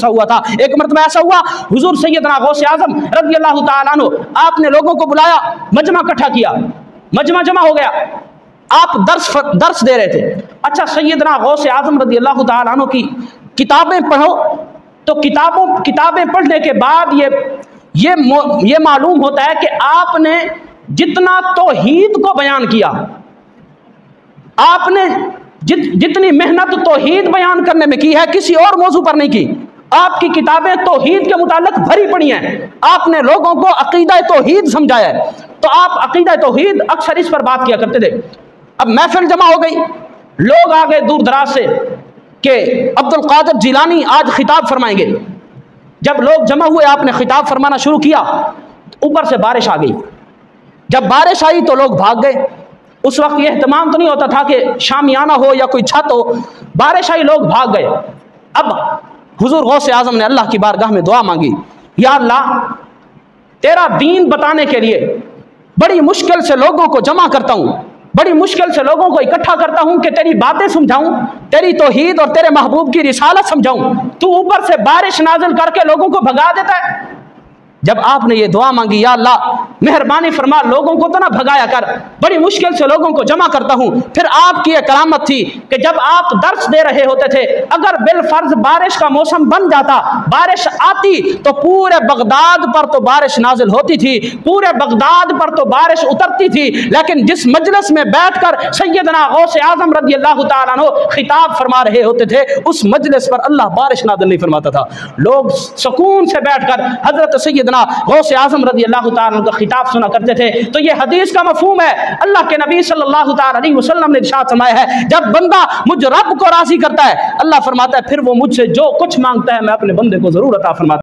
ہوا تھا۔ ایک مرتبہ ایسا ہوا حضور سیدنا غوث اعظم رضی اللہ تعالیٰ عنہ آپ نے لوگوں کو بلایا، مجمع اکٹھا کیا، مجمع جمع ہو گیا، آپ درس دے رہے تھے۔ اچھا سیدنا غوث اعظم رضی اللہ تعالیٰ عنہ کی کتابیں پڑھو تو کتابیں پڑھنے کے بعد یہ معلوم ہوتا ہے کہ آپ نے جتنا توحید کو بیان کیا، آپ نے جتنی محنت توحید بیان کرنے میں کی ہے کسی اور موضوع پر نہیں کی۔ آپ کی کتابیں توحید کے متعلق بھری پڑی ہیں، آپ نے لوگوں کو عقیدہ توحید سمجھایا ہے، تو آپ عقیدہ توحید اکثر اس پر بات کیا کرتے تھے۔ اب محفل جمع ہو گئی، لوگ آ گئے دور دراز سے کہ عبد القادر جیلانی آج خطاب فرمائیں گے۔ جب لوگ جمع ہوئے آپ نے خطاب فرمانا شروع کیا، اوپر سے بارش آ گئی۔ جب بارش آئی تو لوگ بھاگ گئے۔ اس وقت یہ اہتمام تو نہیں ہوتا تھا کہ شامیانہ ہو یا کوئی چھت ہو، بارش آئی لوگ بھاگ گئے۔ اب حضور غوث اعظم نے اللہ کی بارگاہ میں دعا مانگی، یا اللہ تیرا دین بتانے کے لیے بڑی مشکل سے لوگوں کو جمع کرتا ہوں، بڑی مشکل سے لوگوں کو اکٹھا کرتا ہوں کہ تیری باتیں سمجھاؤں، تیری توحید اور تیرے محبوب کی رسالت سمجھاؤں، تو اوپر سے بارش نازل کر کے لوگوں کو بھگا دیتا ہے۔ جب آپ نے یہ دعا مانگی، یا اللہ مہربانی فرما لوگوں کو تو نہ بھگایا کر، بڑی مشکل سے لوگوں کو جمع کرتا ہوں۔ پھر آپ کی یہ کرامت تھی کہ جب آپ درس دے رہے ہوتے تھے، اگر بالفرض بارش کا موسم بن جاتا، بارش آتی تو پورے بغداد پر تو بارش نازل ہوتی تھی، پورے بغداد پر تو بارش اترتی تھی، لیکن جس مجلس میں بیٹھ کر سیدنا غوث اعظم رضی اللہ تعالیٰ عنہ خطاب فرما رہے ہوتے تھے، اس مجلس پر اللہ بارش نازل نہیں فرماتا تھا۔ لوگ سکون سے بیٹھ کر حضرت سیدنا غوث اعظم رضی اللہ تعالیٰ عنہ کا خطاب سنا کرتے تھے۔ تو یہ حدیث کا مفہوم ہے، اللہ کے نبی صلی اللہ تعالیٰ علیہ وسلم نے ارشاد فرمایا ہے، جب بندہ مجھ رب کو راضی کرتا ہے، اللہ فرماتا ہے پھر وہ مجھ سے جو کچھ مانگتا ہے میں اپنے بندے کو ضرور عطا فرماتا ہوں۔